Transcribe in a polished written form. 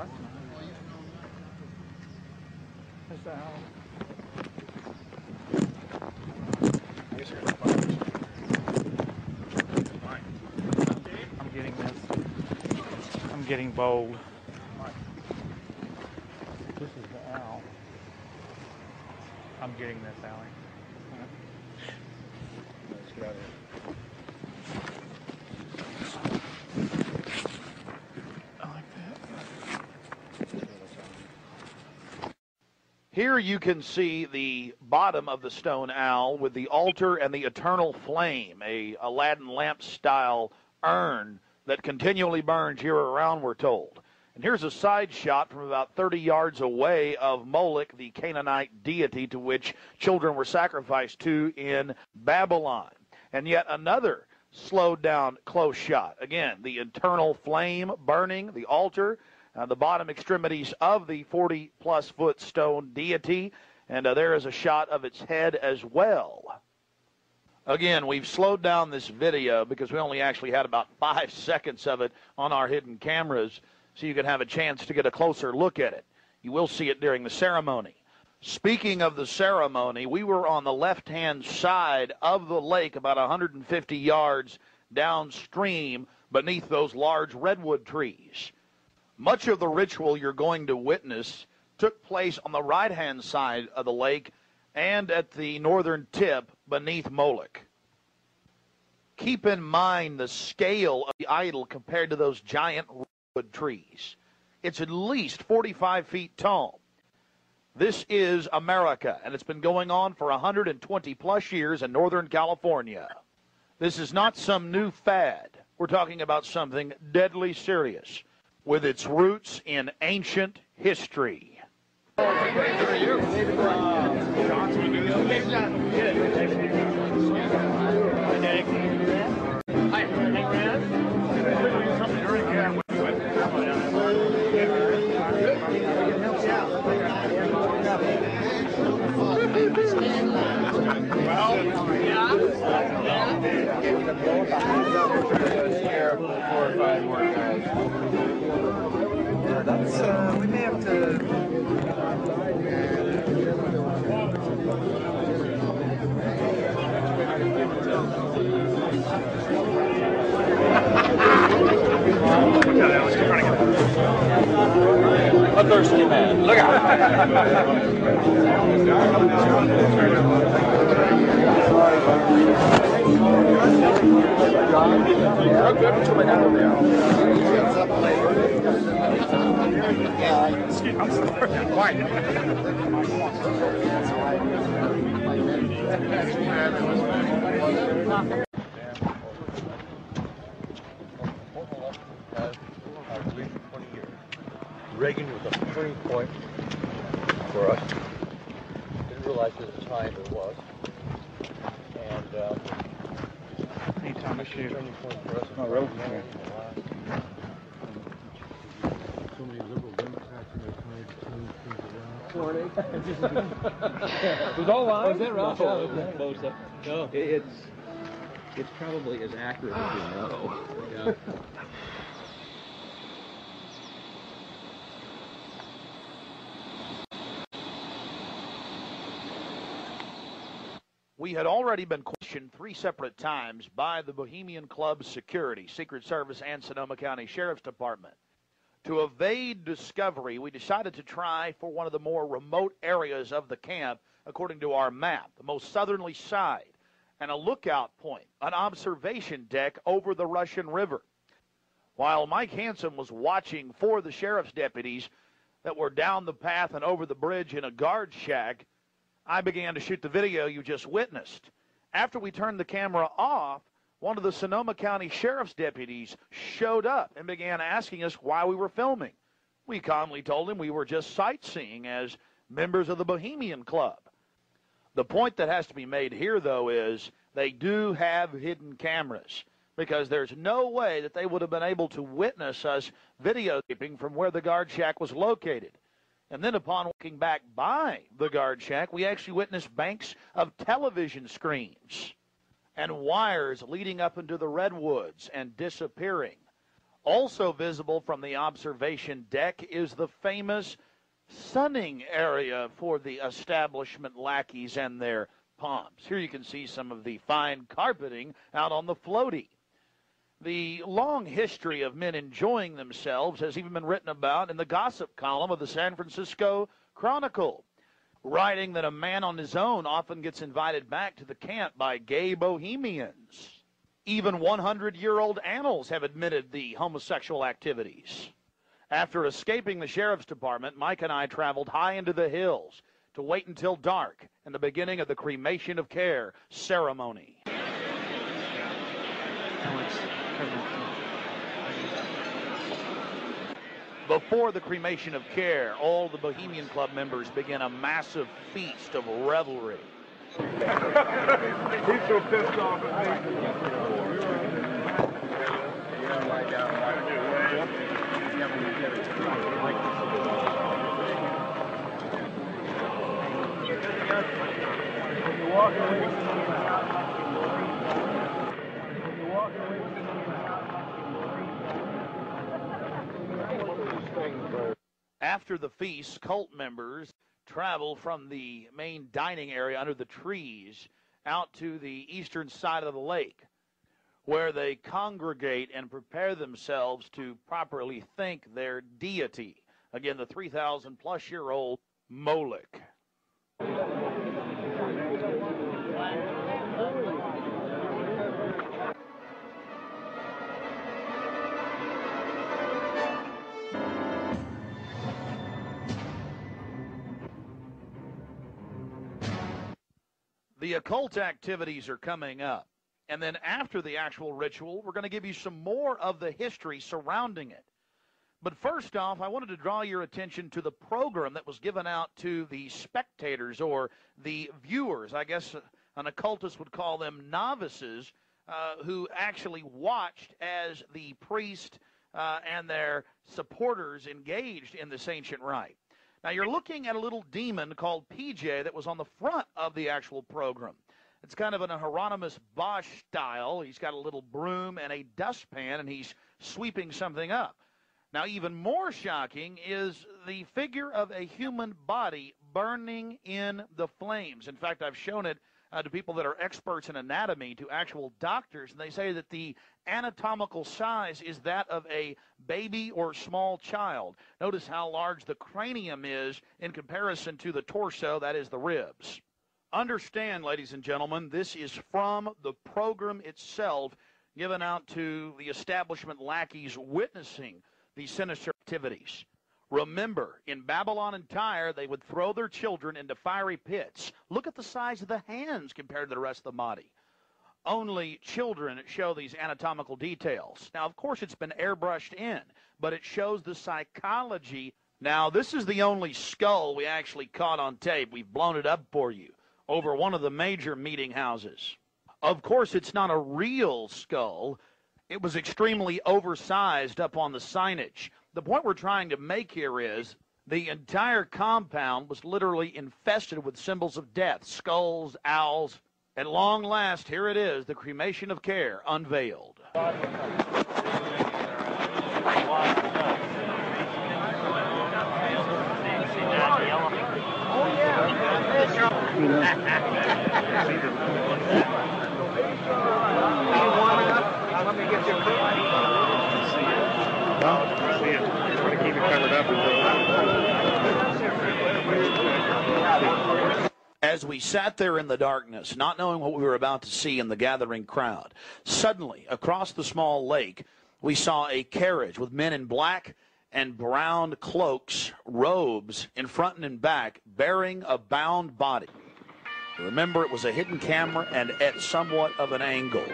Mark. There's the owl. I guess you're going to find I'm getting this. I'm getting bold. This is the owl. I'm getting this, Allie. Let's get out of here. Here you can see the bottom of the stone owl with the altar and the eternal flame, a Aladdin lamp style urn that continually burns year around, we're told. And here's a side shot from about 30 yards away of Moloch, the Canaanite deity to which children were sacrificed to in Babylon. And yet another slowed down close shot. Again, the eternal flame burning, the altar, the bottom extremities of the 40-plus foot stone deity, and there is a shot of its head as well. Again, we've slowed down this video because we only actually had about 5 seconds of it on our hidden cameras, so you can have a chance to get a closer look at it. You will see it during the ceremony. Speaking of the ceremony, we were on the left-hand side of the lake, about 150 yards downstream beneath those large redwood trees. Much of the ritual you're going to witness took place on the right-hand side of the lake and at the northern tip beneath Moloch. Keep in mind the scale of the idol compared to those giant redwood trees. It's at least 45 feet tall. This is America, and it's been going on for 120-plus years in Northern California. This is not some new fad. We're talking about something deadly serious, with its roots in ancient history. We may have to. A thirsty man. Look out. I'm sorry. Quiet. Reagan was a turning point for us. Didn't realize at the time it was. And anytime I shoot. Turning point for us. Oh, really? So many liberal Democrats and they're trying to change things around. It was all live? Oh, is that right? No. It's probably as accurate as you know. Yeah. We had already been questioned 3 separate times by the Bohemian Club security, Secret Service, and Sonoma County Sheriff's Department. To evade discovery, we decided to try for one of the more remote areas of the camp, according to our map, the most southerly side, and a lookout point, an observation deck over the Russian River. While Mike Hansen was watching for the sheriff's deputies that were down the path and over the bridge in a guard shack, I began to shoot the video you just witnessed. After we turned the camera off, one of the Sonoma County Sheriff's deputies showed up and began asking us why we were filming. We calmly told him we were just sightseeing as members of the Bohemian Club. The point that has to be made here, though, is they do have hidden cameras, because there's no way that they would have been able to witness us videotaping from where the guard shack was located. And then upon walking back by the guard shack, we actually witnessed banks of television screens and wires leading up into the redwoods and disappearing. Also visible from the observation deck is the famous sunning area for the establishment lackeys and their pomps. Here you can see some of the fine carpeting out on the floaty. The long history of men enjoying themselves has even been written about in the gossip column of the San Francisco Chronicle, writing that a man on his own often gets invited back to the camp by gay bohemians. Even 100-year-old annals have admitted the homosexual activities. After escaping the sheriff's department, Mike and I traveled high into the hills to wait until dark and the beginning of the cremation of care ceremony. Before the cremation of care, all the Bohemian Club members begin a massive feast of revelry. He's so pissed off at me. After the feast, cult members travel from the main dining area under the trees out to the eastern side of the lake, where they congregate and prepare themselves to properly thank their deity. Again, the 3,000-plus-year-old Moloch. The occult activities are coming up. And then after the actual ritual, we're going to give you some more of the history surrounding it. But first off, I wanted to draw your attention to the program that was given out to the spectators or the viewers. I guess an occultist would call them novices, who actually watched as the priest and their supporters engaged in this ancient rite. Now, you're looking at a little demon called PJ that was on the front of the actual program. It's kind of an Hieronymus Bosch style. He's got a little broom and a dustpan, and he's sweeping something up. Now, even more shocking is the figure of a human body burning in the flames. In fact, I've shown it to people that are experts in anatomy, to actual doctors, and they say that the anatomical size is that of a baby or small child. Notice how large the cranium is in comparison to the torso, that is the ribs. Understand, ladies and gentlemen, this is from the program itself given out to the establishment lackeys witnessing these sinister activities. Remember, in Babylon and Tyre, they would throw their children into fiery pits. Look at the size of the hands compared to the rest of the body. Only children show these anatomical details. Now, of course, it's been airbrushed in, but it shows the psychology. Now, this is the only skull we actually caught on tape. We've blown it up for you over one of the major meeting houses. Of course, it's not a real skull. It was extremely oversized up on the signage. The point we're trying to make here is the entire compound was literally infested with symbols of death, skulls, owls. At long last, here it is, the cremation of care unveiled. As we sat there in the darkness, not knowing what we were about to see in the gathering crowd, suddenly, across the small lake, we saw a carriage with men in black and brown cloaks, robes, in front and in back, bearing a bound body. Remember, it was a hidden camera and at somewhat of an angle.